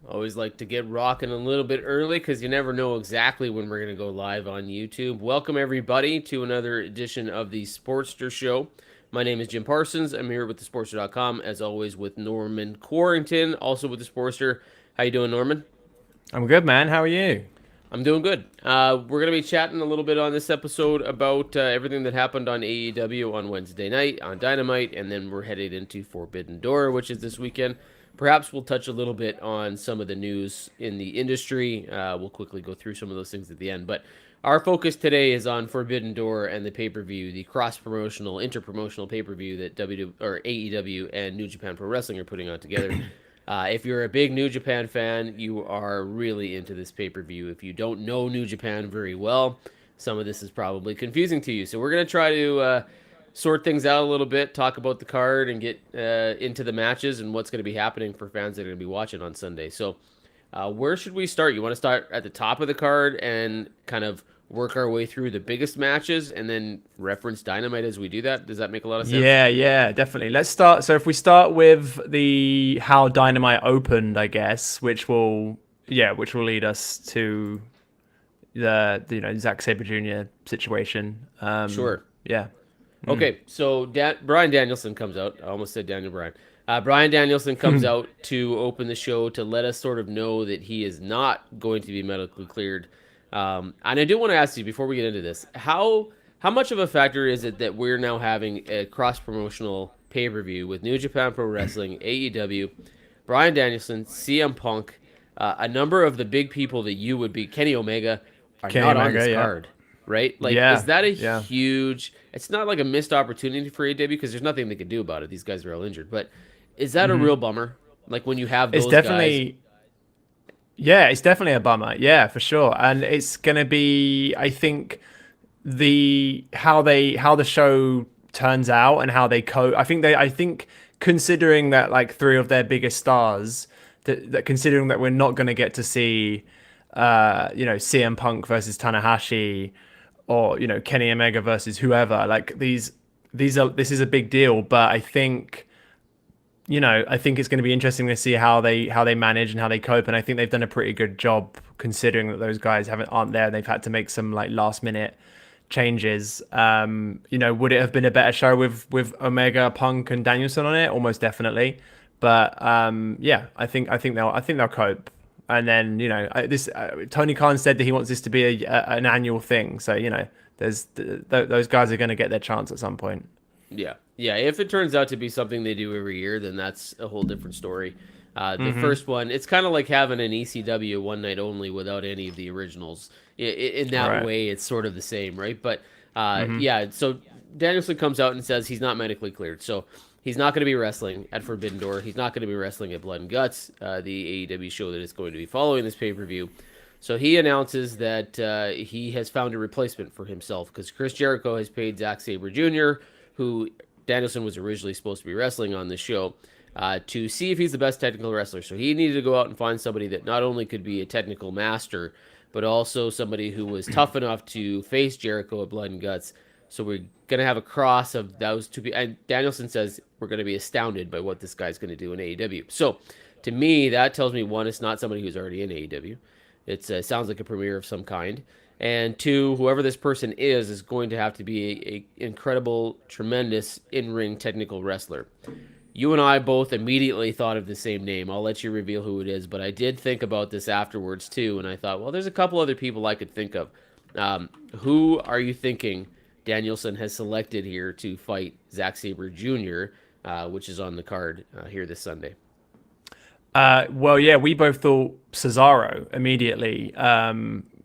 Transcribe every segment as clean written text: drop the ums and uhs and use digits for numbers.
Always like to get rocking a little bit early because you never know exactly when we're going to go live on YouTube. Welcome, everybody, to another edition of the Sportster Show. My name is Jim Parsons. I'm here with TheSportster.com, as always, with Norman Quarrinton, also with the Sportster. How you doing, Norman? I'm good, man. How are you? I'm doing good. We're going to be chatting a little bit on this episode about everything that happened on AEW on Wednesday night, on Dynamite, and then we're headed into Forbidden Door, which is this weekend. Perhaps we'll touch a little bit on some of the news in the industry. We'll quickly go through some of those things at the end. But our focus today is on Forbidden Door and the pay-per-view, the cross-promotional, inter-promotional pay-per-view that AEW and New Japan Pro Wrestling are putting on together. If you're a big New Japan fan, you are really into this pay-per-view. If you don't know New Japan very well, some of this is probably confusing to you. So we're going to try to sort things out a little bit, talk about the card, and get into the matches and what's going to be happening for fans that are going to be watching on Sunday. So where should we start? You want to start at the top of the card and kind of work our way through the biggest matches and then reference Dynamite as we do that? Does that make a lot of sense? Yeah, definitely. Let's start. So if we start with the how Dynamite opened, I guess, which will lead us to the Zack Sabre Jr. situation. Sure. Yeah. Okay, so Bryan Danielson comes out. I almost said Daniel Bryan. Bryan Danielson comes out to open the show to let us sort of know that he is not going to be medically cleared. And I do want to ask you before we get into this, how much of a factor is it that we're now having a cross-promotional pay-per-view with New Japan Pro Wrestling, AEW, Bryan Danielson, CM Punk, a number of the big people that you would be, Kenny Omega, are not on this card, right? Like, is that a huge... It's not like a missed opportunity for AEW because there's nothing they can do about it. These guys are all injured. But is that a real bummer? Like when you have those guys... Yeah, it's definitely a bummer. Yeah, for sure. And it's gonna be, I think, how the show turns out and how they cope. I think considering that like three of their biggest stars, that considering that we're not gonna get to see, CM Punk versus Tanahashi, or Kenny Omega versus whoever. Like this is a big deal. But I think it's going to be interesting to see how they manage and how they cope. And I think they've done a pretty good job considering that those guys aren't there. They've had to make some like last minute changes. Would it have been a better show with Omega, Punk, and Danielson on it? Almost definitely. But I think they'll cope. And then Tony Khan said that he wants this to be an annual thing. So those guys are going to get their chance at some point. Yeah. If it turns out to be something they do every year, then that's a whole different story. The first one, it's kind of like having an ECW one night only without any of the originals. In that way, it's sort of the same, right? But so Danielson comes out and says he's not medically cleared, so he's not going to be wrestling at Forbidden Door. He's not going to be wrestling at Blood and Guts, the AEW show that is going to be following this pay-per-view. So he announces that he has found a replacement for himself because Chris Jericho has paid Zack Sabre Jr., who Danielson was originally supposed to be wrestling on this show, to see if he's the best technical wrestler. So he needed to go out and find somebody that not only could be a technical master, but also somebody who was tough enough to face Jericho at Blood and Guts. So we're going to have a cross of those two people. And Danielson says we're going to be astounded by what this guy's going to do in AEW. So to me, that tells me, one, it's not somebody who's already in AEW. It sounds like a premiere of some kind. And two, whoever this person is going to have to be a incredible, tremendous in-ring technical wrestler. You and I both immediately thought of the same name. I'll let you reveal who it is, but I did think about this afterwards too, and I thought, well, there's a couple other people I could think of. Who are you thinking Danielson has selected here to fight Zack Sabre Jr., which is on the card here this Sunday? We both thought Cesaro immediately.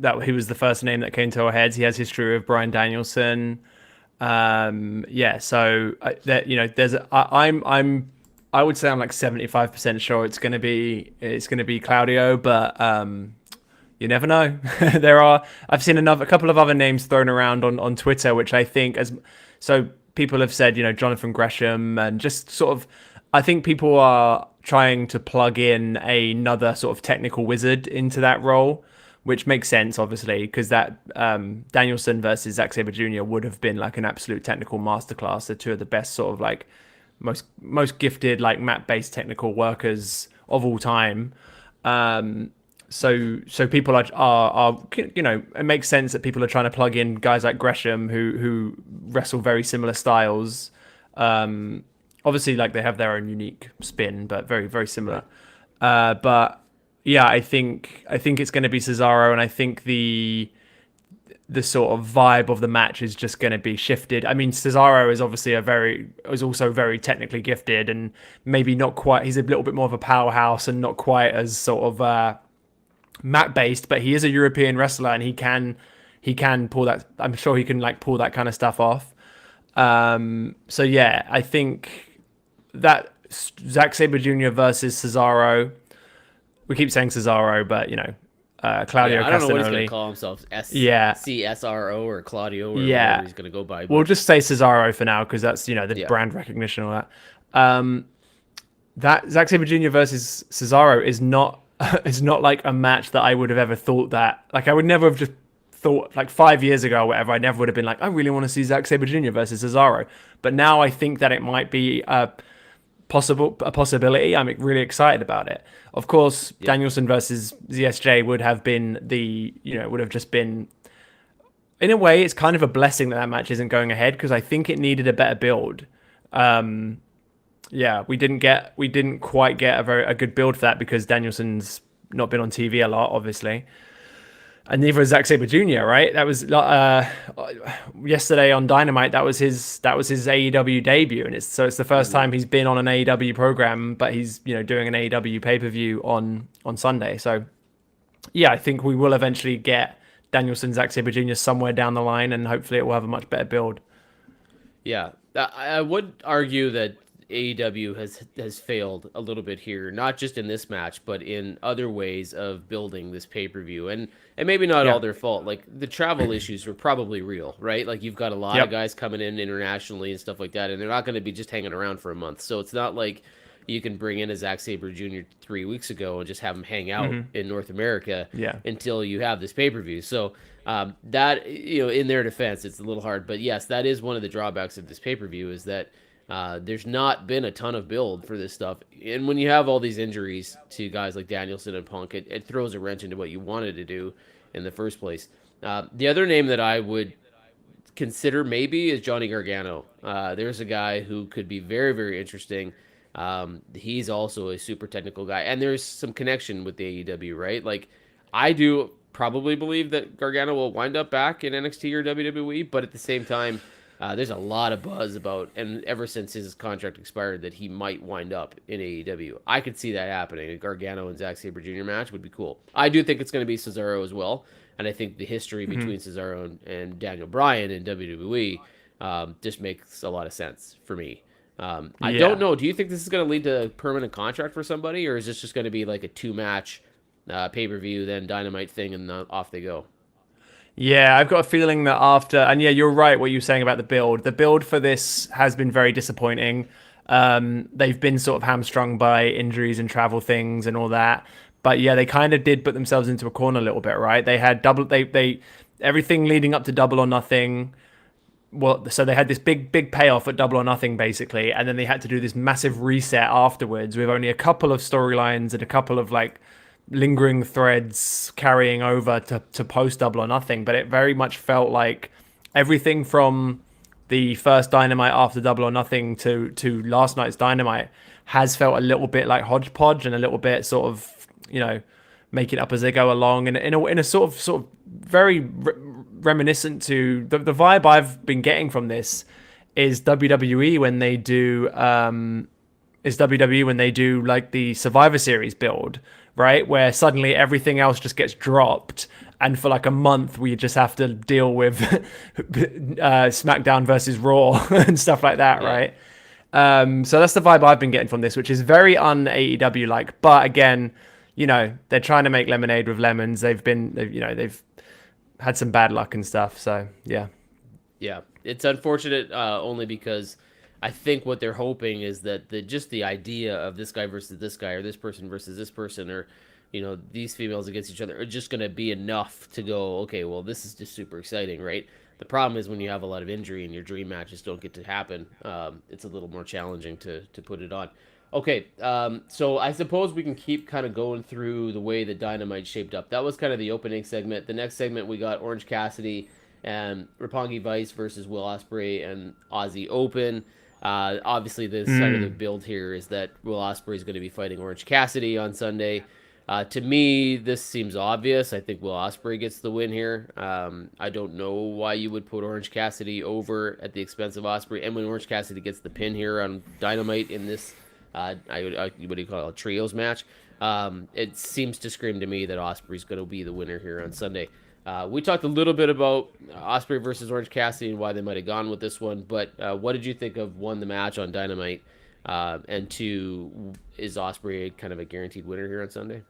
That he was the first name that came to our heads. He has history with Bryan Danielson. I would say I'm like 75% sure it's gonna be Claudio, but you never know. I've seen a couple of other names thrown around on Twitter, which I think people have said, Jonathan Gresham, and just sort of, I think people are trying to plug in another sort of technical wizard into that role, which makes sense, obviously, because that Danielson versus Zack Sabre Jr. would have been like an absolute technical masterclass. They're two of the best sort of like most gifted like mat-based technical workers of all time. So people are it makes sense that people are trying to plug in guys like Gresham who wrestle very similar styles. Obviously, like they have their own unique spin, but very very similar. But yeah, I think it's going to be Cesaro, and I think the sort of vibe of the match is just going to be shifted. I mean, Cesaro is obviously is also very technically gifted, and maybe not quite. He's a little bit more of a powerhouse and not quite as sort of mat based, but he is a European wrestler, and he can pull that. I'm sure he can like pull that kind of stuff off. So yeah, I think that Zack Sabre Jr. versus Cesaro. We keep saying Cesaro, but Claudio I don't know what he's Castagnoli. going to call himself. CSRO or Claudio or whatever he's going to go by. We'll just say Cesaro for now because that's the brand recognition and all that. That Zack Sabre Jr. versus Cesaro is not like a match that I would have ever thought that. Like I would never have just thought like 5 years ago or whatever. I never would have been like, I really want to see Zack Sabre Jr. versus Cesaro. But now I think that it might be a possibility. I'm really excited about it. Of course, Danielson versus ZSJ would have just been, in a way, it's kind of a blessing that match isn't going ahead because I think it needed a better build. We didn't quite get a good build for that because Danielson's not been on TV a lot, obviously. And neither is Zack Sabre Jr., right? That was yesterday on Dynamite. That was his AEW debut, and it's the first time he's been on an AEW program, but he's doing an AEW pay-per-view on Sunday. So yeah, I think we will eventually get Danielson, Zack Sabre Jr. somewhere down the line, and hopefully it will have a much better build. Yeah, I would argue that AEW has failed a little bit here, not just in this match, but in other ways of building this pay-per-view. And maybe not all their fault. Like the travel issues were probably real, right? Like you've got a lot of guys coming in internationally and stuff like that, and they're not going to be just hanging around for a month. So it's not like you can bring in a Zack Sabre Jr. 3 weeks ago and just have him hang out in North America until you have this pay-per-view. So that, in their defense, it's a little hard. But yes, that is one of the drawbacks of this pay-per-view is that there's not been a ton of build for this stuff. And when you have all these injuries to guys like Danielson and Punk, it throws a wrench into what you wanted to do in the first place. The other name that I would consider maybe is Johnny Gargano. There's a guy who could be very, very interesting. He's also a super technical guy. And there's some connection with the AEW, right? Like, I do probably believe that Gargano will wind up back in NXT or WWE, but at the same time, there's a lot of buzz about, and ever since his contract expired, that he might wind up in AEW. I could see that happening. A Gargano and Zack Sabre Jr. match would be cool. I do think it's going to be Cesaro as well, and I think the history between Cesaro and Daniel Bryan in WWE just makes a lot of sense for me. I don't know. Do you think this is going to lead to a permanent contract for somebody, or is this just going to be like a 2-match pay-per-view, then Dynamite thing, and off they go? Yeah, I've got a feeling that and you're right what you're saying about the build. The build for this has been very disappointing. They've been sort of hamstrung by injuries and travel things and all that. But yeah, they kind of did put themselves into a corner a little bit, right? They had everything leading up to Double or Nothing. Well, so they had this big payoff at Double or Nothing, basically, and then they had to do this massive reset afterwards with only a couple of storylines and a couple of like lingering threads carrying over to post Double or Nothing. But it very much felt like everything from the first Dynamite after Double or Nothing to last night's Dynamite has felt a little bit like hodgepodge and a little bit sort of make it up as they go along, and in a sort of very reminiscent to the vibe I've been getting from this is WWE when they do like the Survivor Series build, right? Where suddenly everything else just gets dropped, and for like a month we just have to deal with SmackDown versus Raw and stuff like that, right? So that's the vibe I've been getting from this, which is very un-AEW like, but again, they're trying to make lemonade with lemons. They've had some bad luck and stuff. So yeah, it's unfortunate only because I think what they're hoping is that the idea of this guy versus this guy, or this person versus this person, or these females against each other, are just going to be enough to go, okay, well, this is just super exciting, right? The problem is when you have a lot of injury and your dream matches don't get to happen, it's a little more challenging to put it on. Okay, so I suppose we can keep kind of going through the way that Dynamite shaped up. That was kind of the opening segment. The next segment, we got Orange Cassidy and Roppongi Vice versus Will Ospreay and Aussie Open. Obviously, the center of the build here is that Will Ospreay is going to be fighting Orange Cassidy on Sunday. To me, this seems obvious. I think Will Ospreay gets the win here. I don't know why you would put Orange Cassidy over at the expense of Ospreay. And when Orange Cassidy gets the pin here on Dynamite in this what do you call it, a trios match? It seems to scream to me that Ospreay's going to be the winner here on Sunday. We talked a little bit about Ospreay versus Orange Cassidy and why they might have gone with this one, but what did you think of, one, the match on Dynamite, and two, is Ospreay kind of a guaranteed winner here on Sunday?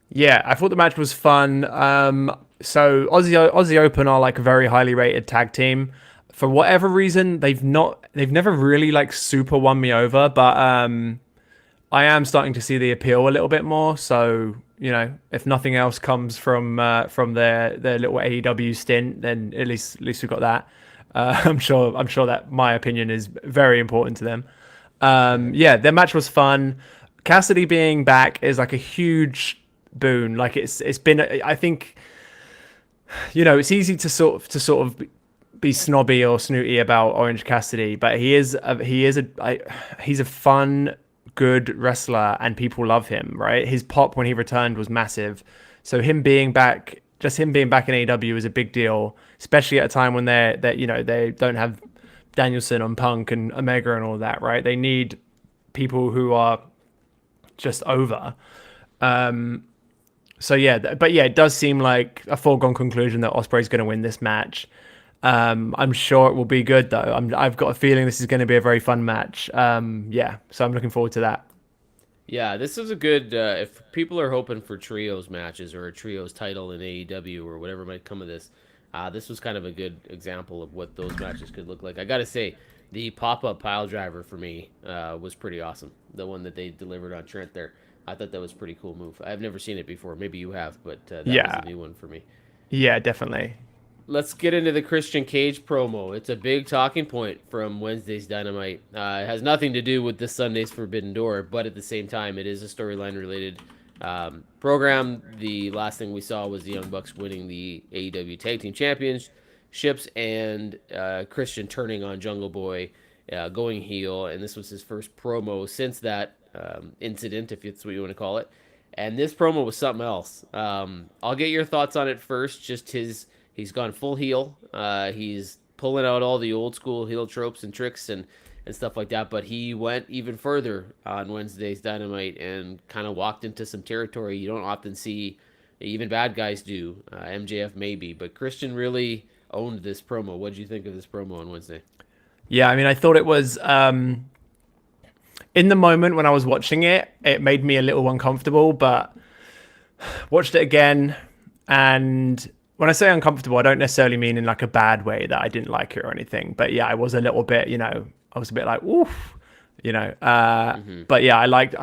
Yeah, I thought the match was fun. So Aussie Open are like a very highly rated tag team. For whatever reason, they've never really like super won me over, but I am starting to see the appeal a little bit more. So, if nothing else comes from their little AEW stint, then at least we got that. I'm sure that my opinion is very important to them. Yeah, their match was fun. Cassidy being back is like a huge boon. Like it's been, I think, it's easy to sort of be snobby or snooty about Orange Cassidy, but he's a fun, good wrestler, and people love him, right? His pop when he returned was massive. So him being back in AEW is a big deal, especially at a time when they don't have Danielson on Punk and Omega and all that, right? They need people who are just over. So yeah, but yeah, it does seem like a foregone conclusion that Ospreay's going to win this match. I'm sure it will be good though. I've got a feeling this is going to be a very fun match. Yeah, so I'm looking forward to that. Yeah, this is a good, if people are hoping for trios matches or a trios title in AEW or whatever might come of this, this was kind of a good example of what those matches could look like. I got to say, the pop-up pile driver for me was pretty awesome. The one that they delivered on Trent there. I thought that was a pretty cool move. I've never seen it before. Maybe you have, but that was a new one for me. Yeah, definitely. Let's get into the Christian Cage promo. It's a big talking point from Wednesday's Dynamite. It has nothing to do with this Sunday's Forbidden Door, but at the same time, it is a storyline-related program. The last thing we saw was the Young Bucks winning the AEW Tag Team Championships and Christian turning on Jungle Boy, going heel, and this was his first promo since that incident, if it's what you want to call it. And this promo was something else. I'll get your thoughts on it first. Just he's gone full heel. He's pulling out all the old school heel tropes and tricks and stuff like that. But he went even further on Wednesday's Dynamite and kind of walked into some territory you don't often see. Even bad guys do. MJF maybe, but Christian really owned this promo. What did you think of this promo on Wednesday? Yeah, I mean, I thought it was in the moment when I was watching it, it made me a little uncomfortable, but watched it again, and when I say uncomfortable, I don't necessarily mean in like a bad way that I didn't like it or anything. But yeah, I was a little bit, I was a bit like, oof, But yeah, I liked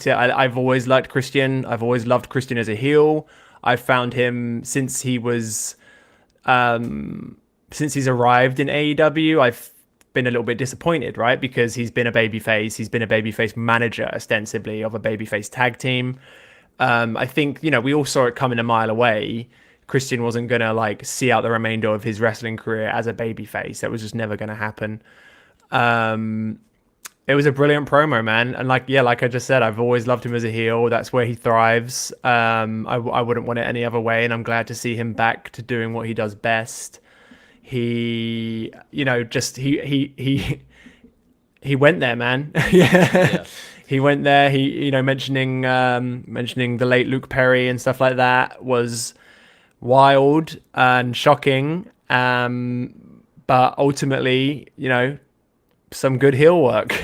it. I've always liked Christian. I've always loved Christian as a heel. I've found him since he's arrived in AEW. I've been a little bit disappointed, right? Because he's been a babyface. He's been a babyface manager, ostensibly, of a babyface tag team. I think, we all saw it coming a mile away. Christian wasn't going to like see out the remainder of his wrestling career as a babyface. That was just never going to happen. It was a brilliant promo, man. And like I just said, I've always loved him as a heel. That's where he thrives. I wouldn't want it any other way. And I'm glad to see him back to doing what he does best. He went there, man. Yeah. He went there. He, mentioning the late Luke Perry and stuff like that was wild and shocking. But ultimately, some good heel work.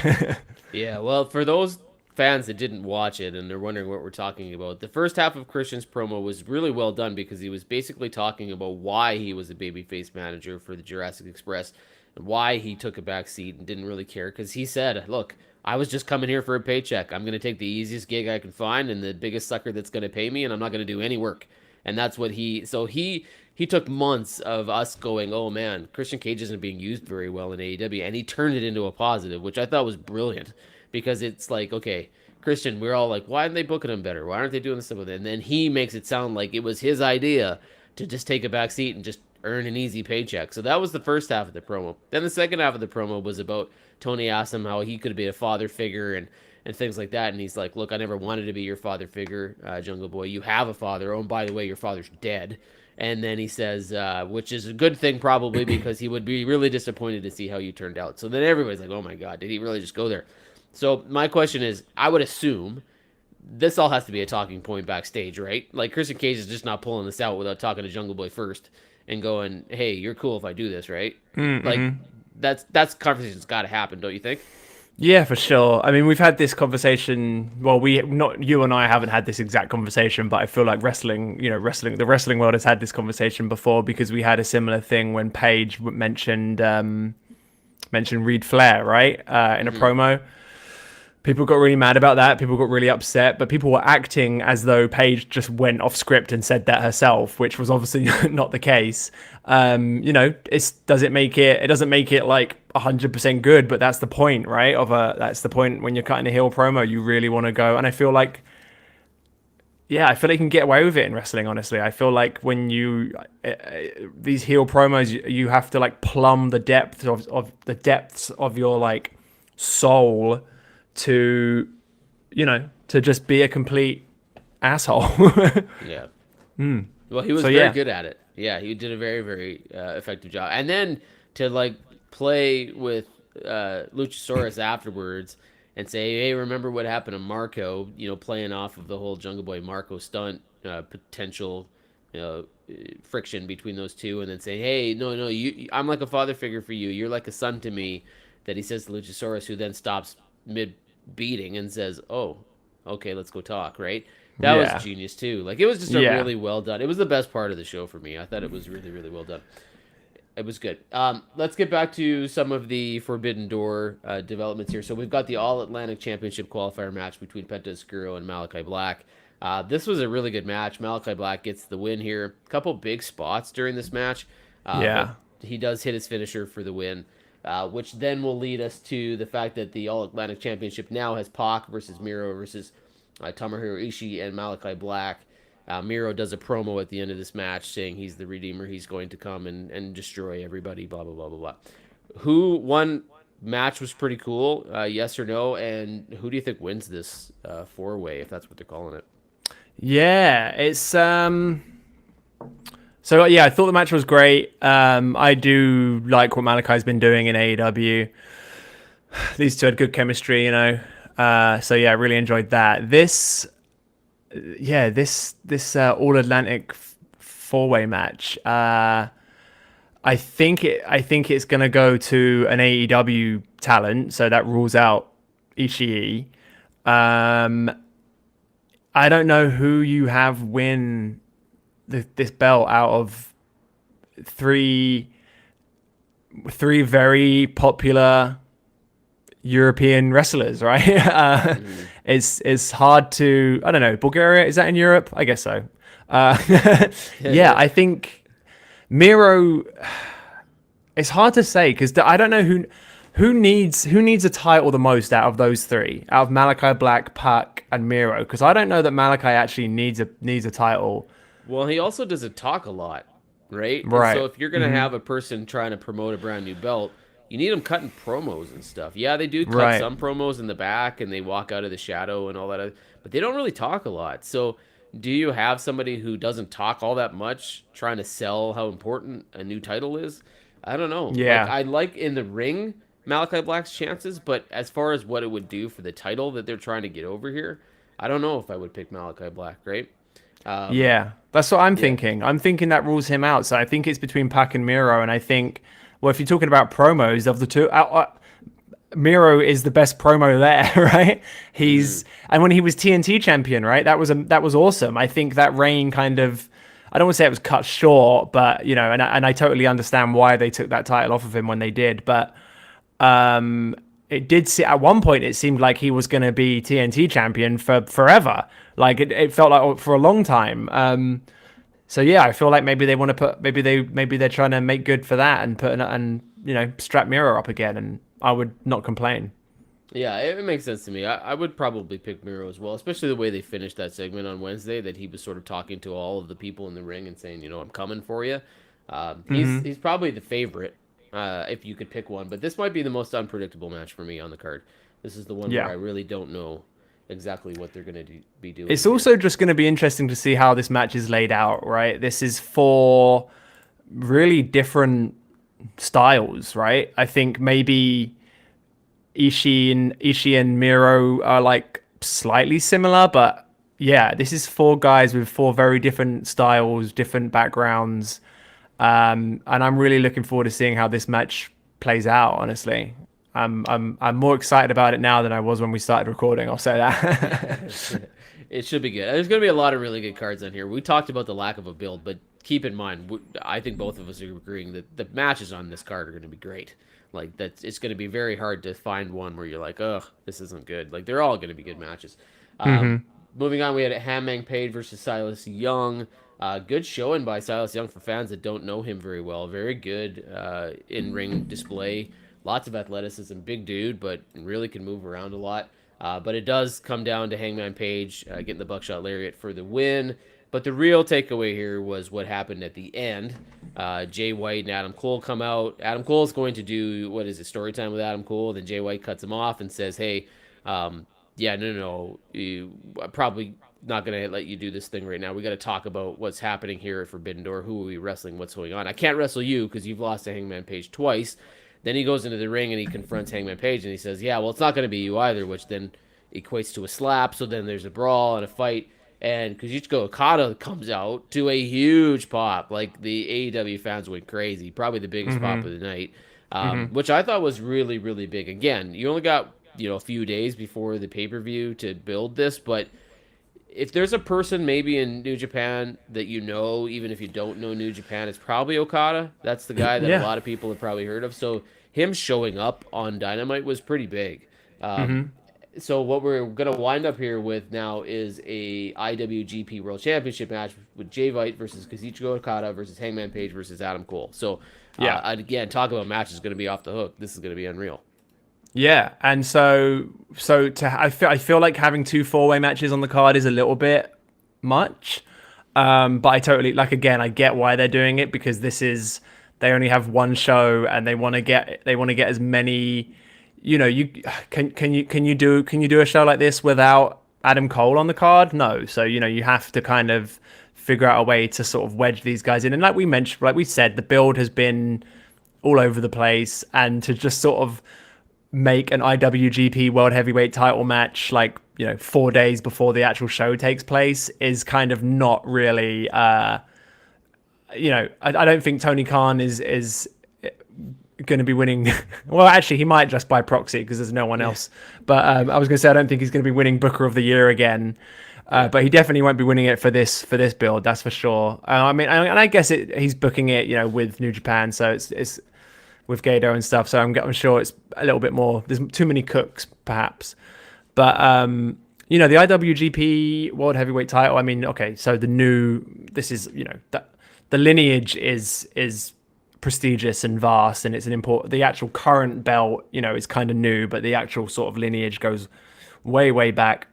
Yeah, well, for those fans that didn't watch it and they're wondering what we're talking about, the first half of Christian's promo was really well done because he was basically talking about why he was a babyface manager for the Jurassic Express and why he took a back seat and didn't really care, because he said, look, I was just coming here for a paycheck. I'm going to take the easiest gig I can find and the biggest sucker that's going to pay me, and I'm not going to do any work. And that's what he took months of us going, oh man, Christian Cage isn't being used very well in AEW, and he turned it into a positive, which I thought was brilliant, because it's like, okay, Christian, we're all like, why aren't they booking him better? Why aren't they doing this stuff with it? And then he makes it sound like it was his idea to just take a back seat and just earn an easy paycheck. So that was the first half of the promo. Then the second half of the promo was about Tony asked him how he could be a father figure and things like that. And he's like, look, I never wanted to be your father figure, Jungle Boy. You have a father. Oh, and by the way, your father's dead. And then he says, which is a good thing probably because he would be really disappointed to see how you turned out. So then everybody's like, oh my God, did he really just go there? So my question is, I would assume this all has to be a talking point backstage, right? Like Christian Cage is just not pulling this out without talking to Jungle Boy first and going, hey, you're cool if I do this, right? Mm-hmm. Like that's conversation's got to happen, don't you think? Yeah, for sure. I mean, we've had this conversation. Well, not you and I haven't had this exact conversation, but I feel like the wrestling world has had this conversation before because we had a similar thing when Paige mentioned Reed Flair, right, in a promo. People got really mad about that. People got really upset, but people were acting as though Paige just went off script and said that herself, which was obviously not the case. It doesn't make it like 100% good, but that's the point, right? That's the point when you're cutting a heel promo. You really want to go, and I feel like you can get away with it in wrestling. Honestly, I feel like when these heel promos, you have to like plumb the depths of your like soul to just be a complete asshole. Yeah. Well, he was very good at it. Yeah, he did a very, very effective job. And then to like play with Luchasaurus afterwards and say, hey, remember what happened to Marco? Playing off of the whole Jungle Boy Marco stunt potential friction between those two, and then say, hey, no, I'm like a father figure for you. You're like a son to me. That he says to Luchasaurus, who then stops mid beating and says, oh, okay, let's go talk, right? That was genius too. Like, it was just really well done. It was the best part of the show for me. I thought it was really, really well done. It was good. Let's get back to some of the Forbidden Door developments here. So we've got the All-Atlantic Championship qualifier match between Penta Oscuro and Malachi Black. This was a really good match. Malachi Black gets the win here. A couple big spots during this match. He does hit his finisher for the win. Which then will lead us to the fact that the All-Atlantic Championship now has Pac versus Miro versus Tomohiro Ishii and Malachi Black. Miro does a promo at the end of this match saying he's the Redeemer. He's going to come and destroy everybody, blah, blah, blah, blah, blah. Who won match was pretty cool, yes or no? And who do you think wins this four-way, if that's what they're calling it? Yeah, it's... So, I thought the match was great. I do like what Malachi's been doing in AEW. These two had good chemistry, I really enjoed that. This All-Atlantic four-way match, I think it's going to go to an AEW talent, so that rules out Ishii. I don't know who you have win this belt out of three very popular European wrestlers, right? It's hard to, I don't know, Bulgaria, is that in Europe? I guess so. I think Miro, it's hard to say because I don't know who needs a title the most out of those three, out of Malachi Black, Pac, and Miro, because I don't know that Malachi actually needs a title. Well, he also doesn't talk a lot, right? Right. And so if you're going to have a person trying to promote a brand new belt, you need them cutting promos and stuff. Yeah, they do cut some promos in the back and they walk out of the shadow and all that, but they don't really talk a lot. So do you have somebody who doesn't talk all that much trying to sell how important a new title is? I don't know. Yeah. I like in the ring Malachi Black's chances, but as far as what it would do for the title that they're trying to get over here, I don't know if I would pick Malachi Black, right? That's what I'm thinking. I'm thinking that rules him out. So I think it's between Pac and Miro, and I think, well, if you're talking about promos of the two, Miro is the best promo there, right? And when he was TNT champion, right? That was awesome. I think that reign kind of, I don't want to say it was cut short, but and I totally understand why they took that title off of him when they did, but it did see at one point it seemed like he was going to be TNT champion for forever. Like it felt like for a long time. I feel like maybe they want to put maybe they're trying to make good for that and strap Miro up again, and I would not complain. Yeah, it makes sense to me. I would probably pick Miro as well, especially the way they finished that segment on Wednesday. That he was sort of talking to all of the people in the ring and saying, I'm coming for you. He's probably the favorite if you could pick one, but this might be the most unpredictable match for me on the card. This is the one where Yeah. I really don't know exactly what they're going to be doing. It's also just going to be interesting to see how this match is laid out, right? This is four really different styles, right? I think maybe Ishii and Miro are like slightly similar, but yeah, this is four guys with four very different styles, different backgrounds. And I'm really looking forward to seeing how this match plays out, honestly. I'm more excited about it now than I was when we started recording, I'll say that. It should be good. There's going to be a lot of really good cards on here. We talked about the lack of a build, but keep in mind, I think both of us are agreeing that the matches on this card are going to be great. Like it's going to be very hard to find one where you're like, ugh, this isn't good. Like they're all going to be good matches. Moving on, we had Hangman Page versus Silas Young. Good showing by Silas Young for fans that don't know him very well. Very good in-ring display. Lots of athleticism. Big dude, but really can move around a lot. But it does come down to Hangman Page getting the buckshot lariat for the win. But the real takeaway here was what happened at the end. Jay White and Adam Cole come out. Adam Cole is going to do, what is it, story time with Adam Cole. Then Jay White cuts him off and says, hey, no, I'm probably not going to let you do this thing right now. We got to talk about what's happening here at Forbidden Door. Who are we wrestling? What's going on? I can't wrestle you because you've lost to Hangman Page twice. Then he goes into the ring and he confronts Hangman Page and he says, yeah, well, it's not going to be you either, which then equates to a slap. So then there's a brawl and a fight. And Kazuchika Okada comes out to a huge pop. Like, the AEW fans went crazy. Probably the biggest pop of the night, which I thought was really, really big. Again, you only got, a few days before the pay-per-view to build this, but if there's a person maybe in New Japan that even if you don't know New Japan, it's probably Okada. That's the guy that a lot of people have probably heard of. So him showing up on Dynamite was pretty big. So what we're going to wind up here with now is a IWGP World Championship match with Jay White versus Kazuchika Okada versus Hangman Page versus Adam Cole. So, again, talk about matches going to be off the hook. This is going to be unreal. Yeah, and I feel like having two four-way matches on the card is a little bit much. But I totally, I get why they're doing it, because they only have one show and they want to get as many. Can you do a show like this without Adam Cole on the card? No. So, you have to kind of figure out a way to sort of wedge these guys in. And like we said, the build has been all over the place, and to just sort of make an IWGP World Heavyweight title match 4 days before the actual show takes place is kind of not really I don't think Tony Khan is going to be winning. Well, actually, he might just by proxy because there's no one else. But I was going to say, I don't think he's going to be winning Booker of the Year again. But he definitely won't be winning it for this build. That's for sure. I guess he's booking it, with New Japan, so it's with Gato and stuff. So I'm sure it's a little bit more. There's too many cooks, perhaps. But the IWGP World Heavyweight title. So the lineage is prestigious and vast, and it's an important. The actual current belt, is kind of new, but the actual sort of lineage goes way back.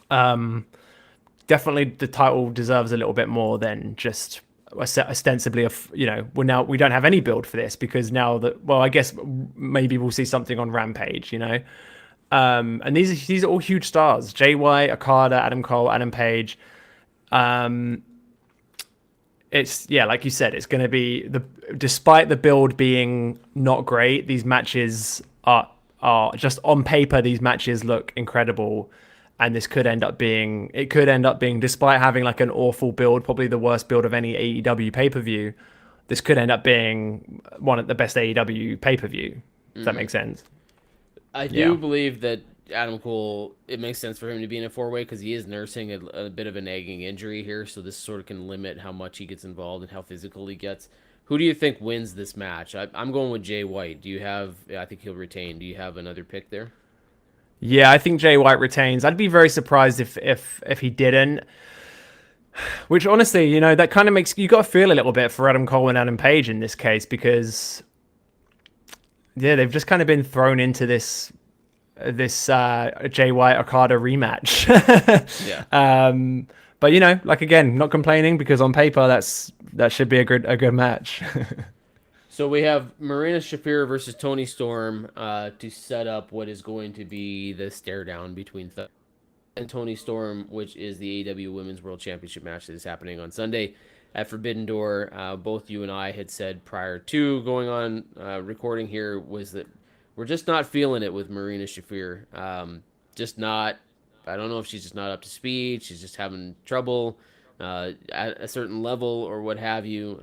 Definitely the title deserves a little bit more than just ostensibly we don't have any build for this, because now I guess maybe we'll see something on Rampage, and these are all huge stars: Jay White, Okada, Adam Cole, Adam Page. It's like you said, it's going to be despite the build being not great, these matches are just on paper. These matches look incredible, and this could end up being despite having an awful build, probably the worst build of any AEW pay-per-view. This could end up being one of the best AEW pay-per-view. Does that make sense? I do believe that Adam Cole, it makes sense for him to be in a four-way because he is nursing a bit of a nagging injury here, so this sort of can limit how much he gets involved and how physical he gets. Who do you think wins this match? I'm going with Jay White. I think he'll retain. Do you have another pick there? Yeah, I think Jay White retains. I'd be very surprised if he didn't. Which honestly, that kind of makes you got to feel a little bit for Adam Cole and Adam Page in this case, because they've just kind of been thrown into this this Jay White Okada rematch. Yeah. But like again, not complaining because on paper that should be a good match. So we have Marina Shafir versus Toni Storm to set up what is going to be the stare down between and Toni Storm, which is the AEW Women's World Championship match that is happening on Sunday at Forbidden Door. Both you and I had said prior to going on recording here was that we're just not feeling it with Marina Shafir. Just not. I don't know if she's just not up to speed. She's just having trouble at a certain level or what have you.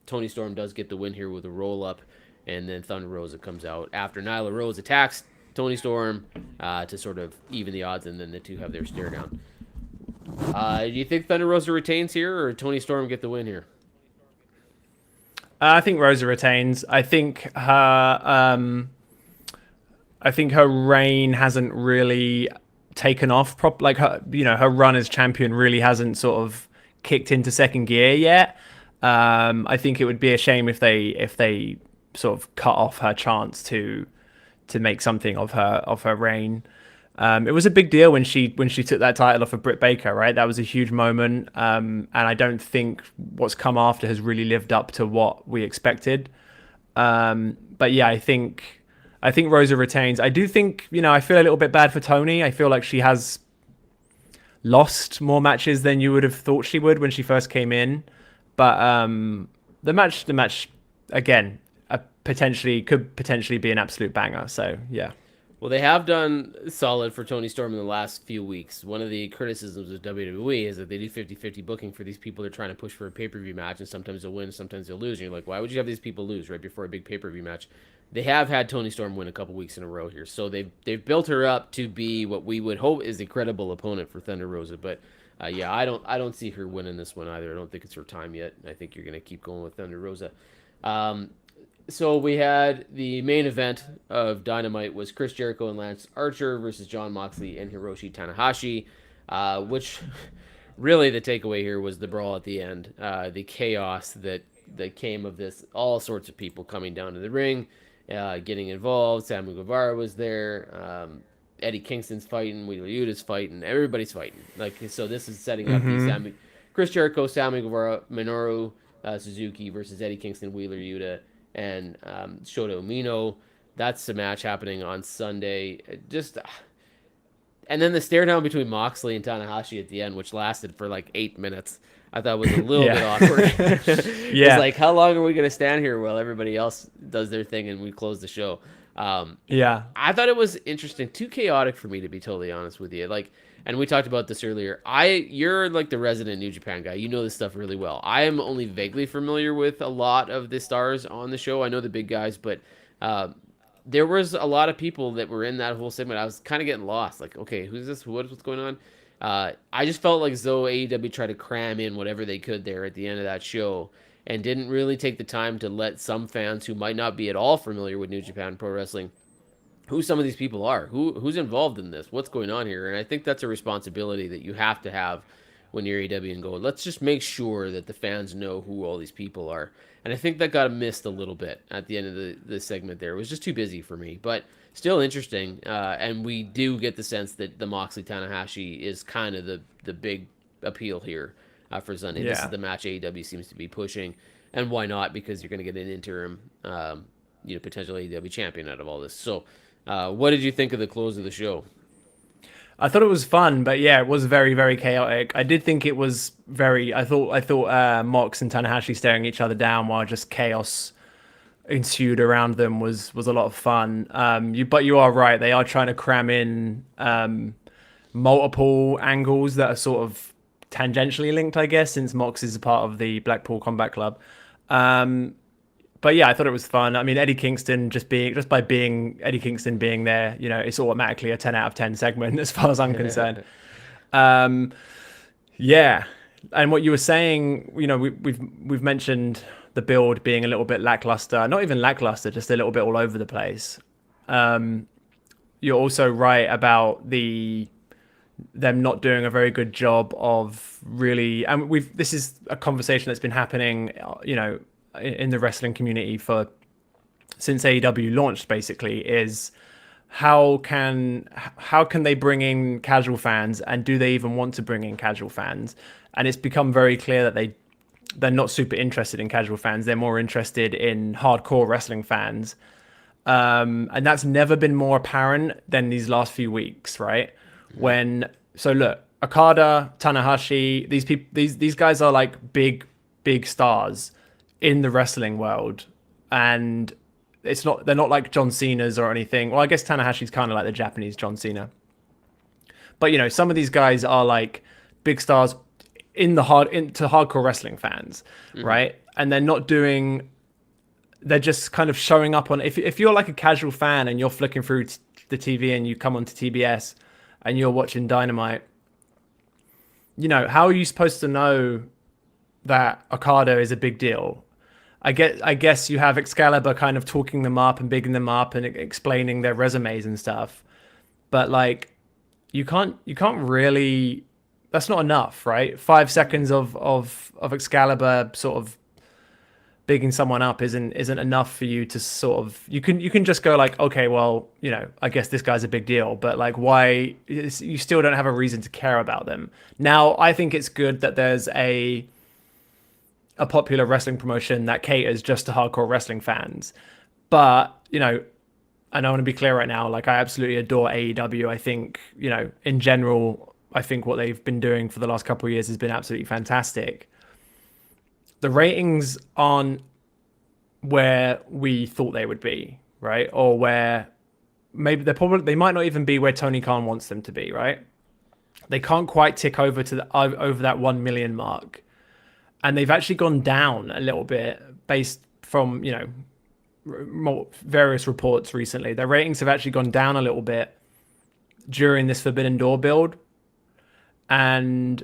Toni Storm does get the win here with a roll up, and then Thunder Rosa comes out after Nyla Rose attacks Toni Storm to sort of even the odds, and then the two have their stare down. Do you think Thunder Rosa retains here, or Toni Storm get the win here? I think Rosa retains. I think her reign hasn't really taken off. Her run as champion really hasn't sort of kicked into second gear yet. I think it would be a shame if they sort of cut off her chance to make something of her reign. It was a big deal when she took that title off of Britt Baker, right? That was a huge moment, and I don't think what's come after has really lived up to what we expected. But yeah, I think Rosa retains. I do think I feel a little bit bad for Toni. I feel like she has lost more matches than you would have thought she would when she first came in. But the match again could potentially be an absolute banger. So yeah. Well, they have done solid for Toni Storm in the last few weeks. One of the criticisms of WWE is that they do 50-50 booking for these people they're trying to push for a pay-per-view match, and sometimes they'll win, sometimes they'll lose. And you're like, why would you have these people lose right before a big pay-per-view match? They have had Toni Storm win a couple weeks in a row here, so they've built her up to be what we would hope is a credible opponent for Thunder Rosa. But yeah, I don't see her winning this one either. I don't think it's her time yet. I think you're going to keep going with Thunder Rosa. So we had the main event of Dynamite was Chris Jericho and Lance Archer versus Jon Moxley and Hiroshi Tanahashi, which really the takeaway here was the brawl at the end, the chaos that came of this, all sorts of people coming down to the ring, getting involved. Sammy Guevara was there, Eddie Kingston's fighting, Wheeler Yuta's fighting, everybody's fighting. So this is setting up the Chris Jericho, Sammy Guevara, Minoru Suzuki versus Eddie Kingston, Wheeler Yuta, and Shota Umino. That's the match happening on Sunday. And then the stare down between Moxley and Tanahashi at the end, which lasted for like 8 minutes, I thought was a little bit awkward. Yeah. It's like, how long are we going to stand here while everybody else does their thing and we close the show? Yeah. I thought it was interesting, too chaotic for me, to be totally honest with you. And we talked about this earlier. You're like the resident New Japan guy. You know this stuff really well. I am only vaguely familiar with a lot of the stars on the show. I know the big guys, but there was a lot of people that were in that whole segment. I was kind of getting lost. Like, okay, who's this? What's going on? I just felt like as though AEW tried to cram in whatever they could there at the end of that show and didn't really take the time to let some fans who might not be at all familiar with New Japan Pro Wrestling who some of these people are, who's involved in this, what's going on here. And I think that's a responsibility that you have to have when you're AEW and go, let's just make sure that the fans know who all these people are. And I think that got missed a little bit at the end of the segment there. It was just too busy for me, but still interesting. And we do get the sense that the Moxley Tanahashi is kind of the big appeal here for Sunday. Yeah. This is the match AEW seems to be pushing. And why not? Because you're going to get an interim, potential AEW champion out of all this. So, what did you think of the close of the show? I thought it was fun, but yeah, it was very, very chaotic. I did think it was very. I thought Mox and Tanahashi staring each other down while just chaos ensued around them was a lot of fun. But you are right; they are trying to cram in multiple angles that are sort of tangentially linked, I guess, since Mox is a part of the Blackpool Combat Club. But yeah, I thought it was fun. I mean, Eddie Kingston just by being Eddie Kingston being there, it's automatically a 10 out of 10 segment as far as I'm concerned. Yeah, and what you were saying, we've mentioned the build being a little bit lackluster, not even lackluster, just a little bit all over the place. You're also right about them not doing a very good job of really, and this is a conversation that's been happening, in the wrestling community since AEW launched, basically, is how can they bring in casual fans, and do they even want to bring in casual fans? And it's become very clear that they're not super interested in casual fans. They're more interested in hardcore wrestling fans. And that's never been more apparent than these last few weeks, right? So look, Okada, Tanahashi, these guys are like big stars in the wrestling world, and they're not like John Cena's or anything. Well, I guess Tanahashi's kind of like the Japanese John Cena, but some of these guys are like big stars into hardcore wrestling fans, right? And they're just kind of showing up on, if you're like a casual fan and you're flicking through the TV and you come onto TBS and you're watching Dynamite, how are you supposed to know that Okada is a big deal? I guess you have Excalibur kind of talking them up and bigging them up and explaining their resumes and stuff, but like you can't really. That's not enough, right? 5 seconds of Excalibur sort of bigging someone up isn't enough for you to sort of. You can just go like, okay, well, I guess this guy's a big deal, but like, why? You still don't have a reason to care about them. Now, I think it's good that there's a popular wrestling promotion that caters just to hardcore wrestling fans, but and I want to be clear right now, like I absolutely adore AEW. I think in general. I think what they've been doing for the last couple of years has been absolutely fantastic. The ratings aren't where we thought they would be, right? Or where maybe they might not even be where Tony Khan wants them to be, right? They can't quite tick over over that 1 million mark. And they've actually gone down a little bit based from, various reports recently. Their ratings have actually gone down a little bit during this Forbidden Door build. And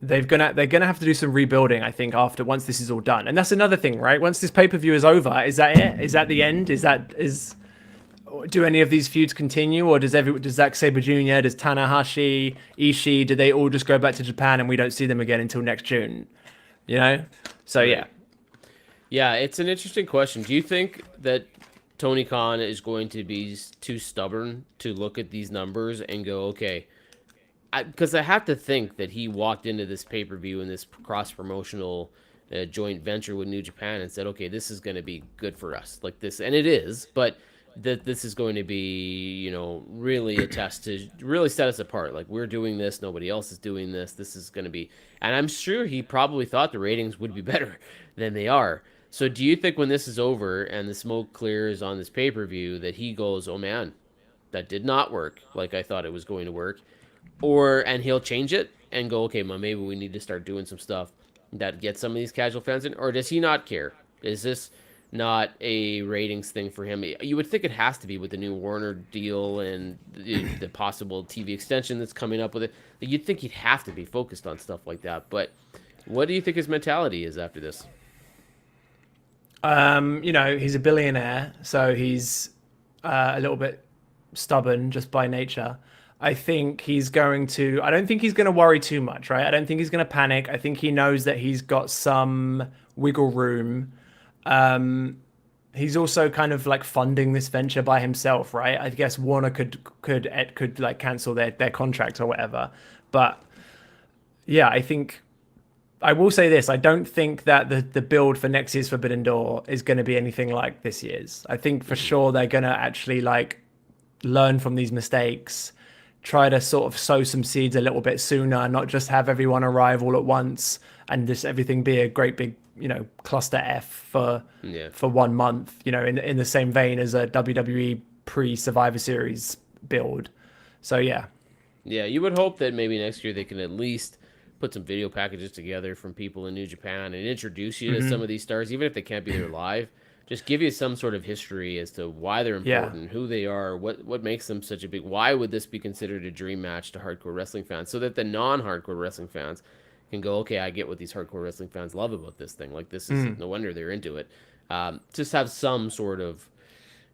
they're gonna have to do some rebuilding, I think, once this is all done. And that's another thing, right? Once this pay-per-view is over, is that it? Is that the end? Do any of these feuds continue, or does Zack Sabre Jr., does Tanahashi, Ishii, do they all just go back to Japan and we don't see them again until next June? So yeah. Yeah, it's an interesting question. Do you think that Tony Khan is going to be too stubborn to look at these numbers and go, okay? Because I have to think that he walked into this pay-per-view and this cross-promotional joint venture with New Japan and said, okay, this is going to be good for us. Like this, and it is, but that this is going to be, really a test to really set us apart. Like, we're doing this, nobody else is doing this. This is going to be... And I'm sure he probably thought the ratings would be better than they are. So do you think when this is over and the smoke clears on this pay-per-view that he goes, oh man, that did not work like I thought it was going to work? And he'll change it and go, okay, well, maybe we need to start doing some stuff that gets some of these casual fans in? Or does he not care? Is this not a ratings thing for him? You would think it has to be with the new Warner deal and the possible TV extension that's coming up with it. You'd think he'd have to be focused on stuff like that. But what do you think his mentality is after this? He's a billionaire, so he's a little bit stubborn just by nature. I don't think he's going to worry too much, right? I don't think he's going to panic. I think he knows that he's got some wiggle room. He's also kind of like funding this venture by himself, right? I guess Warner could like cancel their contract or whatever. But yeah, I will say this. I don't think that the build for next year's Forbidden Door is going to be anything like this year's. I think for sure they're going to actually like learn from these mistakes, try to sort of sow some seeds a little bit sooner, not just have everyone arrive all at once and just everything be a great big, cluster F for 1 month, in the same vein as a WWE pre-Survivor Series build. So yeah. Yeah, you would hope that maybe next year they can at least put some video packages together from people in New Japan and introduce you to some of these stars, even if they can't be there live. Just give you some sort of history as to why they're important, who they are, what makes them such a big... Why would this be considered a dream match to hardcore wrestling fans? So that the non-hardcore wrestling fans can go, okay, I get what these hardcore wrestling fans love about this thing. Like, this is... No wonder they're into it. Just have some sort of,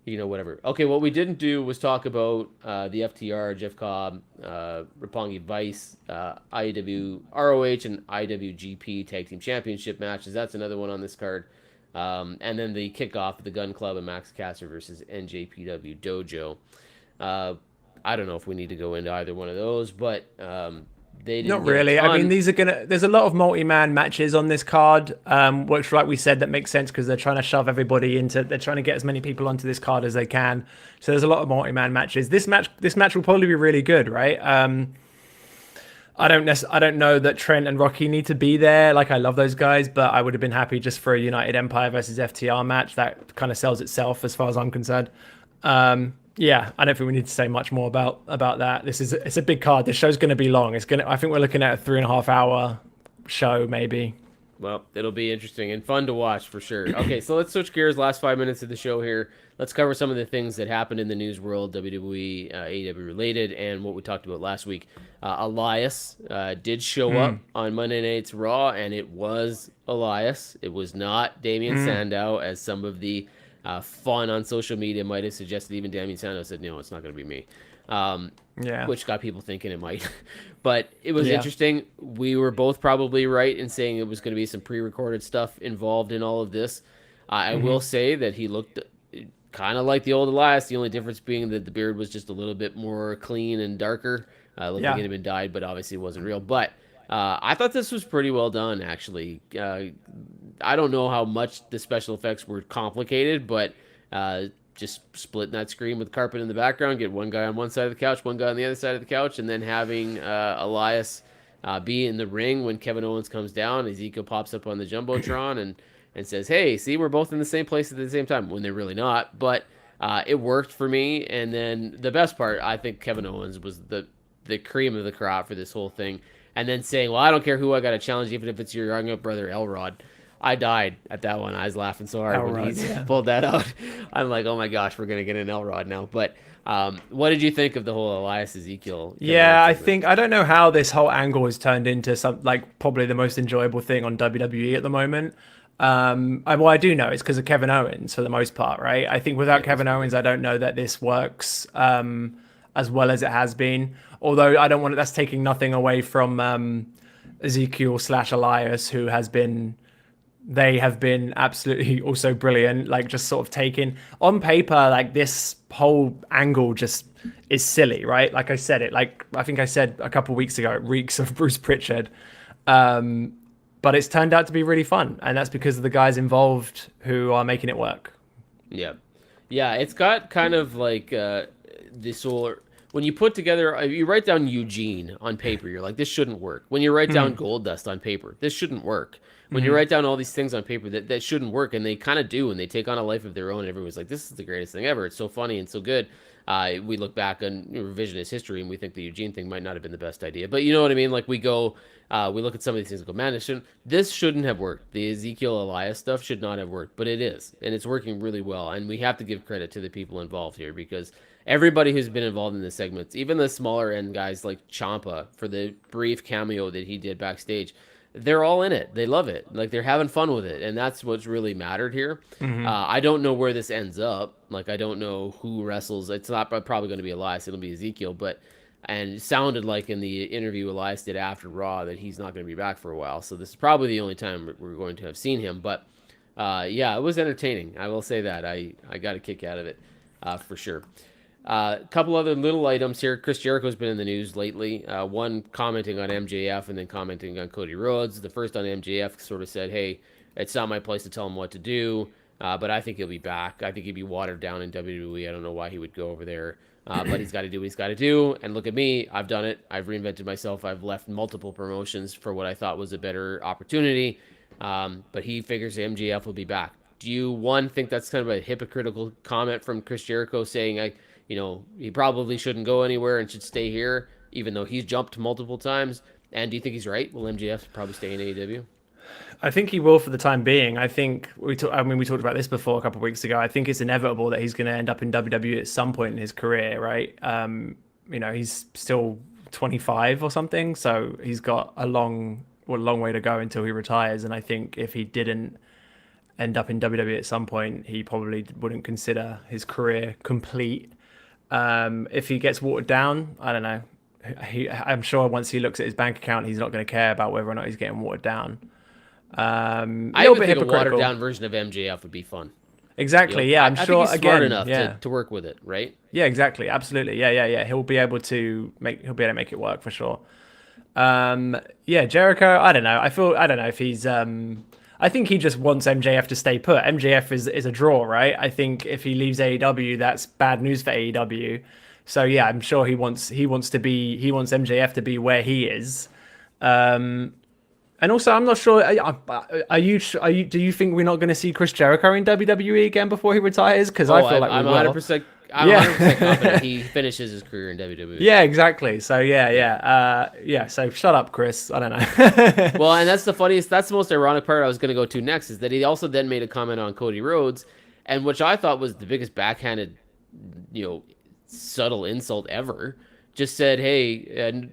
whatever. Okay, what we didn't do was talk about the FTR, Jeff Cobb, Roppongi Vice, IW, ROH, and IWGP Tag Team Championship matches. That's another one on this card. And then the kickoff of the Gun Club and Max Caster versus NJPW Dojo. I don't know if we need to go into either one of those, but they didn't Not get really. a ton. I mean, there's a lot of multi-man matches on this card, which, like we said, that makes sense because they're trying to shove everybody they're trying to get as many people onto this card as they can. So there's a lot of multi-man matches. This match will probably be really good, right? I don't know that Trent and Rocky need to be there. Like, I love those guys, but I would have been happy just for a United Empire versus FTR match. That kind of sells itself as far as I'm concerned. Yeah, I don't think we need to say much more about that. It's a big card. This show's going to be long. I think we're looking at a 3.5 hour show, maybe. Well, it'll be interesting and fun to watch for sure. Okay, so let's switch gears. Last 5 minutes of the show here. Let's cover some of the things that happened in the news world, WWE, AEW related, and what we talked about last week. Elias did show up on Monday Night's Raw, and it was Elias. It was not Damian Sandow, as some of the fun on social media might have suggested. Even Damian Sandow said, no, it's not going to be me. Which got people thinking it might. But it was interesting. We were both probably right in saying it was going to be some pre-recorded stuff involved in all of this. I will say that he looked kind of like the old Elias, the only difference being that the beard was just a little bit more clean and darker. Looked like it had been dyed, but obviously it wasn't real. But I thought this was pretty well done, actually. I don't know how much the special effects were complicated, but just splitting that screen with carpet in the background, get one guy on one side of the couch, one guy on the other side of the couch, and then having Elias be in the ring when Kevin Owens comes down. Ezekiel pops up on the Jumbotron and says, hey, see, we're both in the same place at the same time, when they're really not. But it worked for me. And then the best part, I think Kevin Owens was the cream of the crop for this whole thing. And then saying, well, I don't care who I got to challenge, even if it's your young brother, Elrod. I died at that one. I was laughing so hard when he pulled that out. I'm like, oh my gosh, we're going to get an Elrod now. But what did you think of the whole Elias Ezekiel? Yeah, I don't know how this whole angle has turned into probably the most enjoyable thing on WWE at the moment. I do know it's because of Kevin Owens for the most part, right? I think without Kevin Owens, I don't know that this works as well as it has been. Although I don't want that's taking nothing away from Ezekiel / Elias, who they have been absolutely also brilliant. Like, just sort of taking on paper, like, this whole angle just is silly, right? Like I said, I think I said a couple of weeks ago, it reeks of Bruce Pritchard. But it's turned out to be really fun, and that's because of the guys involved who are making it work. Yeah, it's got kind of like this whole. When you put together, you write down Eugene on paper, you're like, this shouldn't work. When you write down Goldust on paper, this shouldn't work. When you write down all these things on paper that shouldn't work, and they kind of do, and they take on a life of their own, and everyone's like, this is the greatest thing ever. It's so funny and so good. We look back on revisionist history, and we think the Eugene thing might not have been the best idea. But you know what I mean? Like, we look at some of these things and go, man, this shouldn't have worked. The Ezekiel Elias stuff should not have worked, but it is, and it's working really well. And we have to give credit to the people involved here, because everybody who's been involved in the segments, even the smaller end guys like Ciampa for the brief cameo that he did backstage, they're all in it. They love it. Like, they're having fun with it. And that's what's really mattered here. I don't know where this ends up. Like, I don't know who wrestles. It's not probably going to be Elias. It'll be Ezekiel. And it sounded like in the interview Elias did after Raw that he's not going to be back for a while. So this is probably the only time we're going to have seen him. But yeah, it was entertaining. I will say that. I got a kick out of it for sure. A couple other little items here. Chris Jericho's been in the news lately. One commenting on MJF and then commenting on Cody Rhodes. The first on MJF sort of said, hey, it's not my place to tell him what to do, but I think he'll be back. I think he'd be watered down in WWE. I don't know why he would go over there, but he's got to do what he's got to do. And look at me. I've done it. I've reinvented myself. I've left multiple promotions for what I thought was a better opportunity, but he figures MJF will be back. Do you, one, think that's kind of a hypocritical comment from Chris Jericho saying, he probably shouldn't go anywhere and should stay here, even though he's jumped multiple times? And do you think he's right? Will MJF probably stay in AEW? I think he will for the time being. I think we talked about this before a couple of weeks ago. I think it's inevitable that he's going to end up in WWE at some point in his career, right? He's still 25 or something, so he's got a long way to go until he retires. And I think if he didn't end up in WWE at some point, he probably wouldn't consider his career complete. If he gets watered down, I don't know. I'm sure once he looks at his bank account, he's not going to care about whether or not he's getting watered down. I even think a watered down version of MJF would be fun. Exactly. Yeah, I'm I sure. think he's smart enough to work with it, right? Yeah, exactly. Absolutely. Yeah. He'll be able to make it work for sure. Yeah, Jericho. I don't know. I don't know if he's. I think he just wants MJF to stay put. MJF is a draw, right? I think if he leaves AEW, that's bad news for AEW. So yeah, I'm sure he wants MJF to be where he is. And also, I'm not sure. Do you think we're not going to see Chris Jericho in WWE again before he retires? Because I feel like I'm we will. 100%. I'm 100% confident he finishes his career in WWE. Yeah, exactly. So yeah. So shut up, Chris. I don't know. Well, and that's the funniest. That's the most ironic part I was going to go to next is that he also then made a comment on Cody Rhodes, and which I thought was the biggest backhanded, subtle insult ever. Just said, "Hey,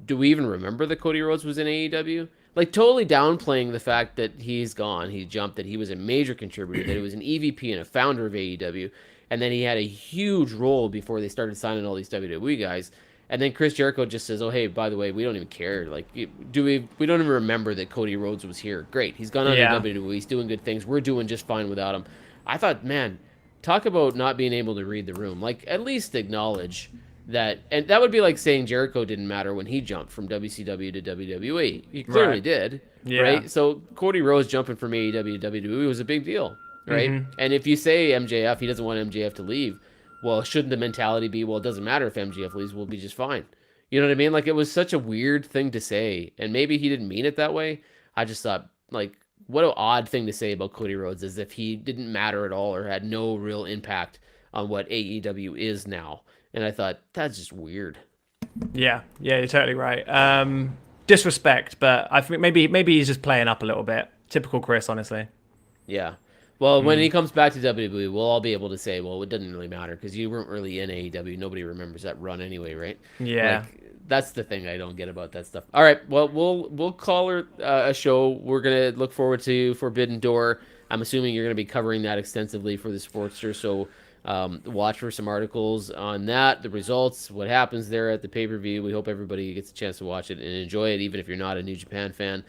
do we even remember that Cody Rhodes was in AEW?" Like totally downplaying the fact that he's gone. He jumped that he was a major contributor, that he was an EVP and a founder of AEW, and then he had a huge role before they started signing all these WWE guys. And then Chris Jericho just says, "Oh, hey, by the way, we don't even care. Like, we don't even remember that Cody Rhodes was here. Great, he's gone on to WWE. He's doing good things. We're doing just fine without him." I thought, man, talk about not being able to read the room. Like, at least acknowledge that, and that would be like saying Jericho didn't matter when he jumped from WCW to WWE. He clearly did, right? So Cody Rhodes jumping from AEW to WWE was a big deal, right? Mm-hmm. And if you say MJF, he doesn't want MJF to leave, well, shouldn't the mentality be, well, it doesn't matter if MJF leaves, we'll be just fine. You know what I mean? Like, it was such a weird thing to say, and maybe he didn't mean it that way. I just thought, like, what an odd thing to say about Cody Rhodes, as if he didn't matter at all or had no real impact on what AEW is now. And I thought, that's just weird. Yeah, you're totally right. Disrespect, but I think maybe he's just playing up a little bit. Typical Chris, honestly. Yeah. Well, when he comes back to WWE, we'll all be able to say, well, it doesn't really matter because you weren't really in AEW. Nobody remembers that run anyway, right? Yeah. Like, that's the thing I don't get about that stuff. All right, well, we'll call her a show. We're going to look forward to Forbidden Door. I'm assuming you're going to be covering that extensively for the Sportster, so watch for some articles on that, the results, what happens there at the pay-per-view. We hope everybody gets a chance to watch it and enjoy it. Even if you're not a New Japan fan,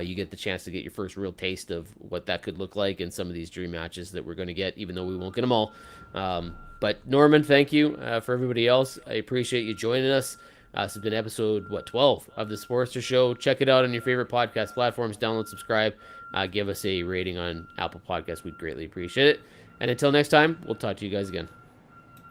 you get the chance to get your first real taste of what that could look like in some of these dream matches that we're going to get, even though we won't get them all. But Norman, thank you. For everybody else, I appreciate you joining us. This has been episode 12 of the Sportster Show. Check it out on your favorite podcast platforms. Download, subscribe, give us a rating on Apple Podcasts. We'd greatly appreciate it. And until next time, we'll talk to you guys again.